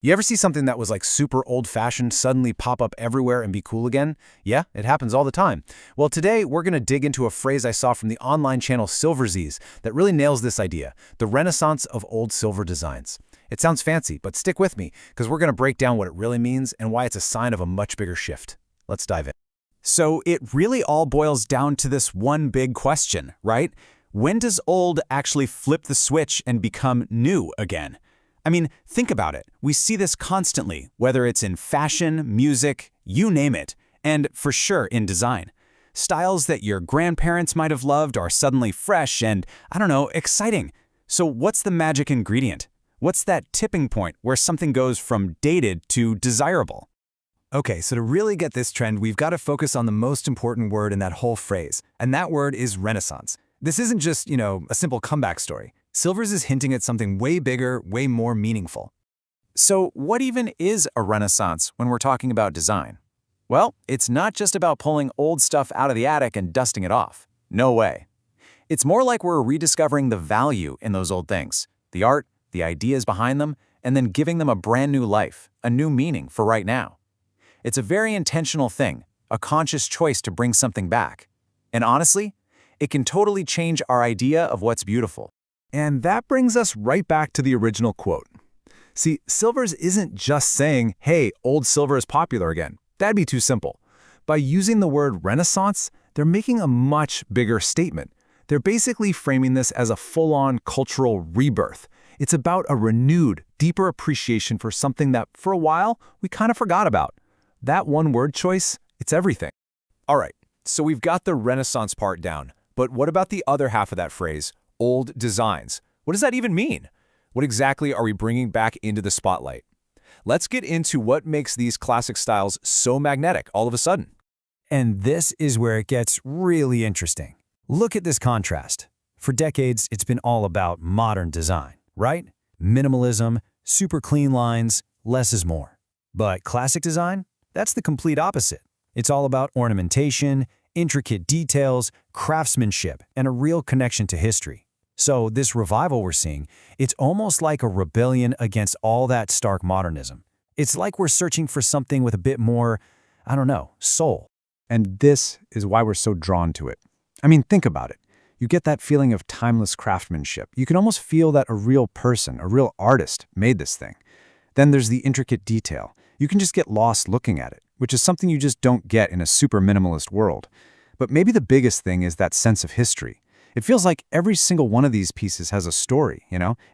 You ever see something that was like super old-fashioned suddenly pop up everywhere and be cool again? Yeah, it happens all the time. Well, today we're going to dig into a phrase I saw from the online channel Silverzz that really nails this idea, the renaissance of old silver designs. It sounds fancy, but stick with me because we're going to break down what it really means and why it's a sign of a much bigger shift. Let's dive in. So it really all boils down to this one big question, right? When does old actually flip the switch and become new again? I mean, think about it. We see this constantly, whether it's in fashion, music, you name it, and for sure in design. Styles that your grandparents might have loved are suddenly fresh and, I don't know, exciting. So what's the magic ingredient? What's that tipping point where something goes from dated to desirable? Okay, so to really get this trend, we've got to focus on the most important word in that whole phrase, and that word is Renaissance. This isn't just, a simple comeback story. Silverzz is hinting at something way bigger, way more meaningful. So what even is a renaissance when we're talking about design? Well, it's not just about pulling old stuff out of the attic and dusting it off. No way. It's more like we're rediscovering the value in those old things, the art, the ideas behind them, and then giving them a brand new life, a new meaning for right now. It's a very intentional thing, a conscious choice to bring something back. And honestly, it can totally change our idea of what's beautiful. And that brings us right back to the original quote. See, Silverzz isn't just saying, hey, old silver is popular again. That'd be too simple. By using the word Renaissance, they're making a much bigger statement. They're basically framing this as a full-on cultural rebirth. It's about a renewed, deeper appreciation for something that, for a while, we kind of forgot about. That one word choice, it's everything. All right, so we've got the Renaissance part down, but what about the other half of that phrase? Old designs. What does that even mean? What exactly are we bringing back into the spotlight? Let's get into what makes these classic styles so magnetic all of a sudden. And this is where it gets really interesting. Look at this contrast. For decades, it's been all about modern design, right? Minimalism, super clean lines, less is more. But classic design? That's the complete opposite. It's all about ornamentation, intricate details, craftsmanship, and a real connection to history. So this revival we're seeing, it's almost like a rebellion against all that stark modernism. It's like we're searching for something with a bit more, soul. And this is why we're so drawn to it. I mean, think about it. You get that feeling of timeless craftsmanship. You can almost feel that a real person, a real artist, made this thing. Then there's the intricate detail. You can just get lost looking at it, which is something you just don't get in a super minimalist world. But maybe the biggest thing is that sense of history. It feels like every single one of these pieces has a story,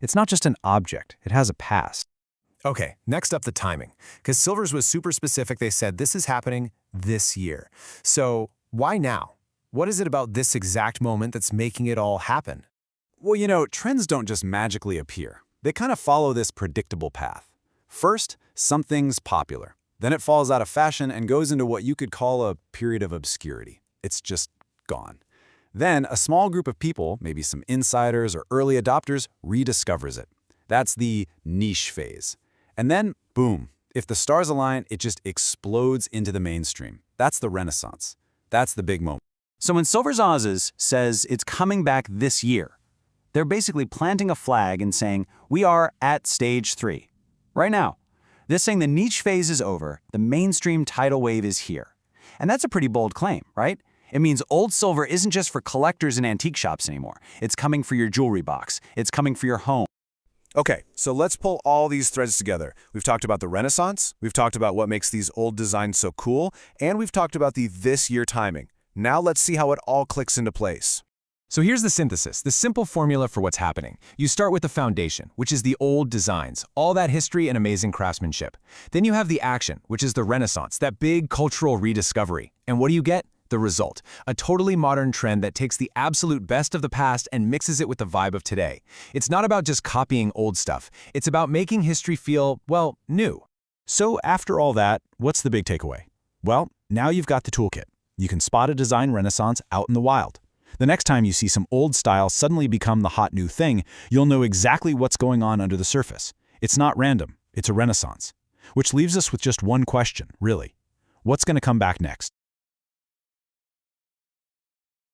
It's not just an object, it has a past. Okay, next up the timing. Because Silverzz was super specific, they said this is happening this year. So why now? What is it about this exact moment that's making it all happen? Well, trends don't just magically appear. They kind of follow this predictable path. First, something's popular. Then it falls out of fashion and goes into what you could call a period of obscurity. It's just gone. Then a small group of people, maybe some insiders or early adopters, rediscovers it. That's the niche phase. And then, boom, if the stars align, it just explodes into the mainstream. That's the Renaissance. That's the big moment. So when Silverzz says it's coming back this year, they're basically planting a flag and saying, we are at stage 3. Right now. They're saying the niche phase is over, the mainstream tidal wave is here. And that's a pretty bold claim, right? It means old silver isn't just for collectors and antique shops anymore. It's coming for your jewelry box. It's coming for your home. Okay, so let's pull all these threads together. We've talked about the Renaissance, we've talked about what makes these old designs so cool, and we've talked about the this year timing. Now let's see how it all clicks into place. So here's the synthesis, the simple formula for what's happening. You start with the foundation, which is the old designs, all that history and amazing craftsmanship. Then you have the action, which is the Renaissance, that big cultural rediscovery. And what do you get? The result, a totally modern trend that takes the absolute best of the past and mixes it with the vibe of today. It's not about just copying old stuff. It's about making history feel, well, new. So after all that, what's the big takeaway? Well, now you've got the toolkit. You can spot a design renaissance out in the wild. The next time you see some old style suddenly become the hot new thing, you'll know exactly what's going on under the surface. It's not random, it's a renaissance. Which leaves us with just one question, really. What's going to come back next?